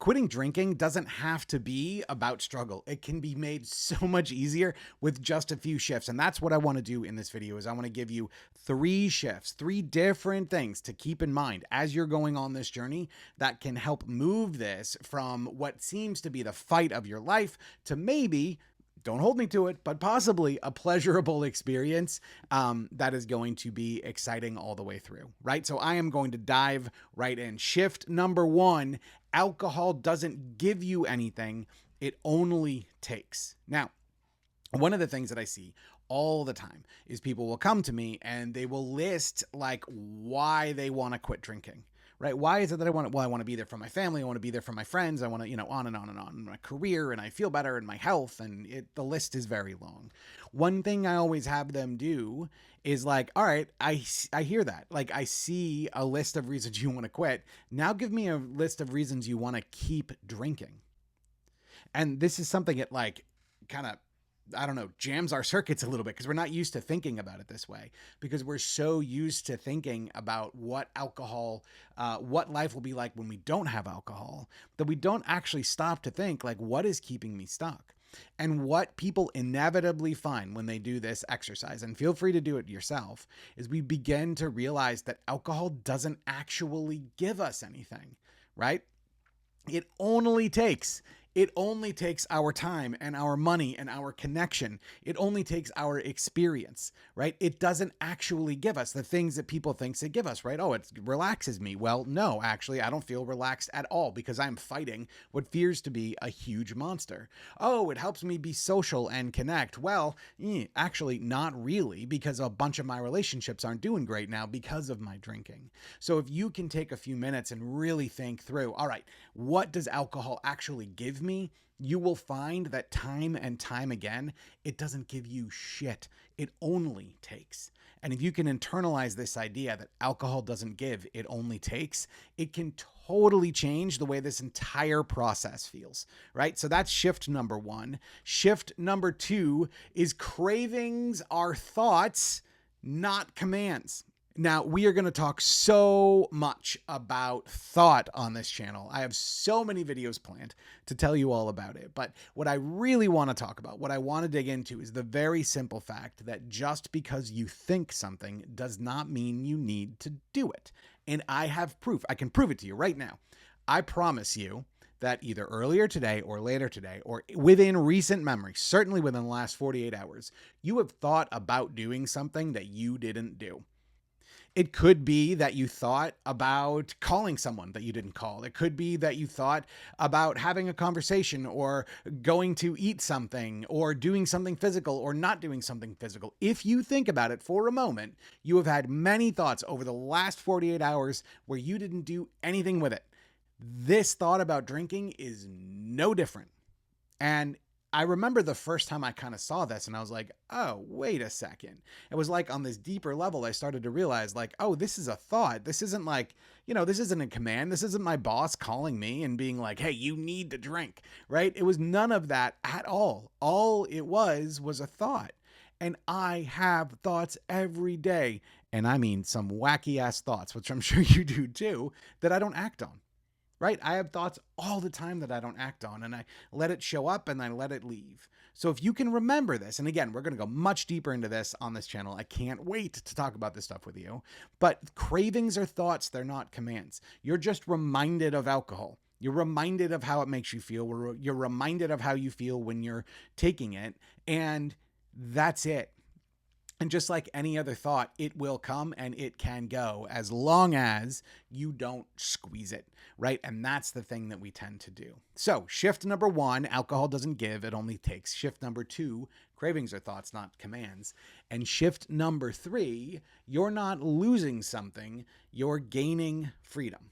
quitting drinking doesn't have to be about struggle. It can be made so much easier with just a few shifts. And that's what I want to do in this video is I want to give you 3 shifts, 3 different things to keep in mind as you're going on this journey that can help move this from what seems to be the fight of your life to maybe, don't hold me to it, but possibly a pleasurable experience that is going to be exciting all the way through, right? So I am going to dive right in. Shift number 1, alcohol doesn't give you anything, it only takes. Now, one of the things that I see all the time is people will come to me and they will list like why they want to quit drinking. Right? Why is it that I want to, well, I want to be there for my family. I want to be there for my friends. I want to, on and on and on, my career, and I feel better in my health. And the list is very long. One thing I always have them do is like, all right, I hear that. Like I see a list of reasons you want to quit. Now give me a list of reasons you want to keep drinking. And this is something that like kind of, I don't know, jams our circuits a little bit because we're not used to thinking about it this way, because we're so used to thinking about what alcohol, what life will be like when we don't have alcohol, that we don't actually stop to think like, what is keeping me stuck? And what people inevitably find when they do this exercise, and feel free to do it yourself, is we begin to realize that alcohol doesn't actually give us anything, right? It only takes our time and our money and our connection. It only takes our experience, right? It doesn't actually give us the things that people think they give us, right? Oh, it relaxes me. Well, no, actually, I don't feel relaxed at all because I'm fighting what fears to be a huge monster. Oh, it helps me be social and connect. Well, actually, not really, because a bunch of my relationships aren't doing great now because of my drinking. So if you can take a few minutes and really think through, all right, what does alcohol actually give me? You will find that time and time again, it doesn't give you shit. It only takes. And if you can internalize this idea that alcohol doesn't give, it only takes, it can totally change the way this entire process feels, right? So that's shift number 1. Shift number 2 is cravings are thoughts, not commands. Now, we are going to talk so much about thought on this channel. I have so many videos planned to tell you all about it. But what I really want to talk about, what I want to dig into, is the very simple fact that just because you think something does not mean you need to do it. And I have proof. I can prove it to you right now. I promise you that either earlier today or later today or within recent memory, certainly within the last 48 hours, you have thought about doing something that you didn't do. It could be that you thought about calling someone that you didn't call. It could be that you thought about having a conversation or going to eat something or doing something physical or not doing something physical. If you think about it for a moment, you have had many thoughts over the last 48 hours where you didn't do anything with it. This thought about drinking is no different. And I remember the first time I kind of saw this and I was like, oh, wait a second. It was like on this deeper level, I started to realize like, oh, this is a thought. This isn't like, this isn't a command. This isn't my boss calling me and being like, hey, you need to drink, right? It was none of that at all. All it was a thought. And I have thoughts every day. And I mean some wacky ass thoughts, which I'm sure you do too, that I don't act on. Right? I have thoughts all the time that I don't act on, and I let it show up and I let it leave. So if you can remember this, and again, we're going to go much deeper into this on this channel. I can't wait to talk about this stuff with you. But cravings are thoughts. They're not commands. You're just reminded of alcohol. You're reminded of how it makes you feel. You're reminded of how you feel when you're taking it. And that's it. And just like any other thought, it will come and it can go as long as you don't squeeze it, right? And that's the thing that we tend to do. So shift number 1, alcohol doesn't give, it only takes. Shift number 2, cravings are thoughts, not commands. And shift number 3, you're not losing something, you're gaining freedom.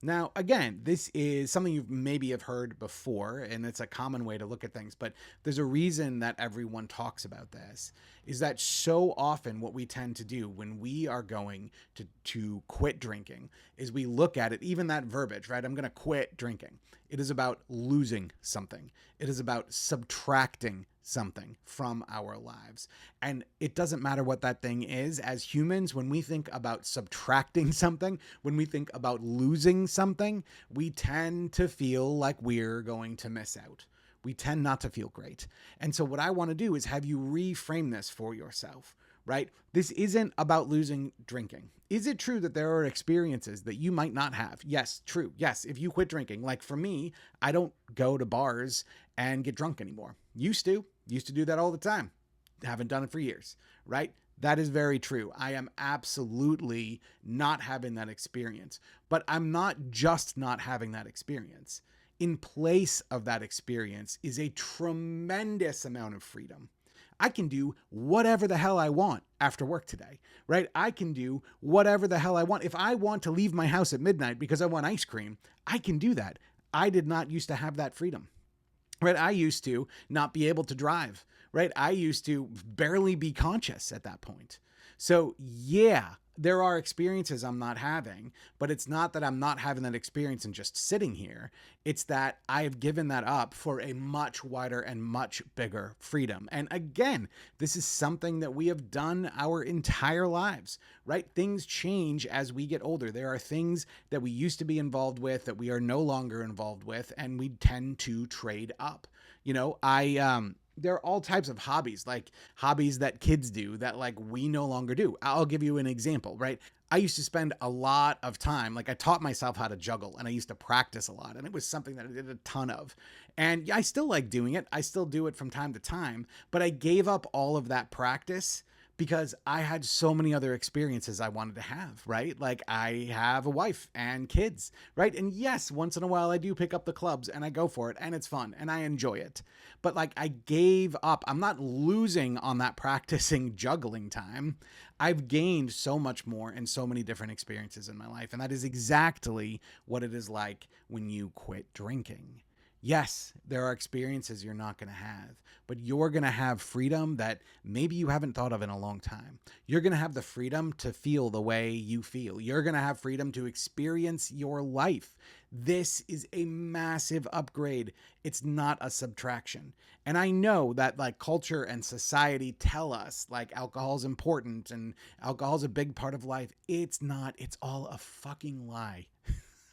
Now, again, this is something you maybe have heard before, and it's a common way to look at things, but there's a reason that everyone talks about this, is that so often what we tend to do when we are going to quit drinking is we look at it, even that verbiage, right? I'm going to quit drinking. It is about losing something. It is about subtracting something from our lives. And it doesn't matter what that thing is. As humans, when we think about subtracting something, when we think about losing something, we tend to feel like we're going to miss out. We tend not to feel great. And so what I want to do is have you reframe this for yourself, right? This isn't about losing drinking. Is it true that there are experiences that you might not have? Yes, true. Yes, if you quit drinking, like for me, I don't go to bars and get drunk anymore. Used to do that all the time. Haven't done it for years, right? That is very true. I am absolutely not having that experience, but I'm not just not having that experience. In place of that experience is a tremendous amount of freedom. I can do whatever the hell I want after work today, right? I can do whatever the hell I want. If I want to leave my house at midnight because I want ice cream, I can do that. I did not used to have that freedom, right? I used to not be able to drive, right? I used to barely be conscious at that point. So yeah, there are experiences I'm not having, but it's not that I'm not having that experience and just sitting here. It's that I've given that up for a much wider and much bigger freedom. And again, this is something that we have done our entire lives, right? Things change as we get older. There are things that we used to be involved with that we are no longer involved with, and we tend to trade up. You know, there are all types of hobbies, like hobbies that kids do that like we no longer do. I'll give you an example, right? I used to spend a lot of time, like I taught myself how to juggle and I used to practice a lot, and it was something that I did a ton of. And I still like doing it. I still do it from time to time, but I gave up all of that practice because I had so many other experiences I wanted to have, right? Like I have a wife and kids, right? And yes, once in a while I do pick up the clubs and I go for it and it's fun and I enjoy it. But like I gave up. I'm not losing on that practicing juggling time. I've gained so much more and so many different experiences in my life. And that is exactly what it is like when you quit drinking. Yes, there are experiences you're not going to have, but you're going to have freedom that maybe you haven't thought of in a long time. You're going to have the freedom to feel the way you feel. You're going to have freedom to experience your life. This is a massive upgrade. It's not a subtraction. And I know that like culture and society tell us like alcohol is important and alcohol is a big part of life. It's not. It's all a fucking lie.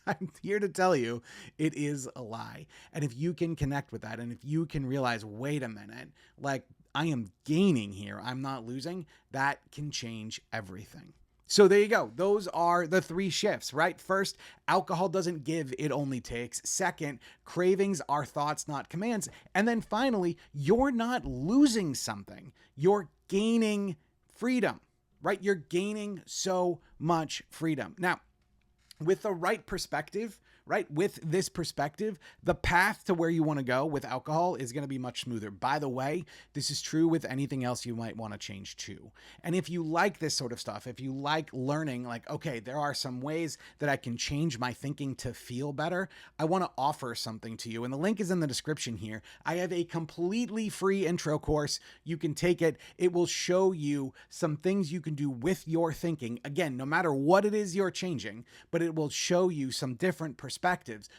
I'm here to tell you it is a lie. And if you can connect with that, and if you can realize, wait a minute, like I am gaining here, I'm not losing, that can change everything. So there you go. Those are the 3 shifts, right? First, alcohol doesn't give, it only takes. Second, cravings are thoughts, not commands. And then finally, you're not losing something. You're gaining freedom, right? You're gaining so much freedom. Now, with the right perspective, right? With this perspective, the path to where you want to go with alcohol is going to be much smoother. By the way, this is true with anything else you might want to change too. And if you like this sort of stuff, if you like learning, like, okay, there are some ways that I can change my thinking to feel better, I want to offer something to you. And the link is in the description here. I have a completely free intro course. You can take it. It will show you some things you can do with your thinking. Again, no matter what it is you're changing, but it will show you some different perspectives,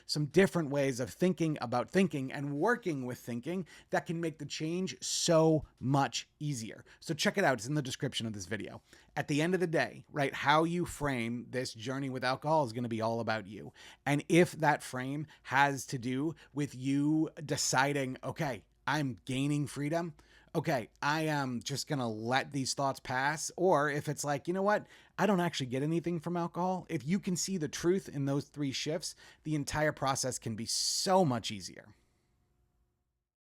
some different ways of thinking about thinking and working with thinking that can make the change so much easier. So check it out. It's in the description of this video. At the end of the day, right, how you frame this journey with alcohol is going to be all about you. And if that frame has to do with you deciding, okay, I'm gaining freedom, okay, I am just going to let these thoughts pass. Or if it's like, you know what, I don't actually get anything from alcohol. If you can see the truth in those 3 shifts, the entire process can be so much easier.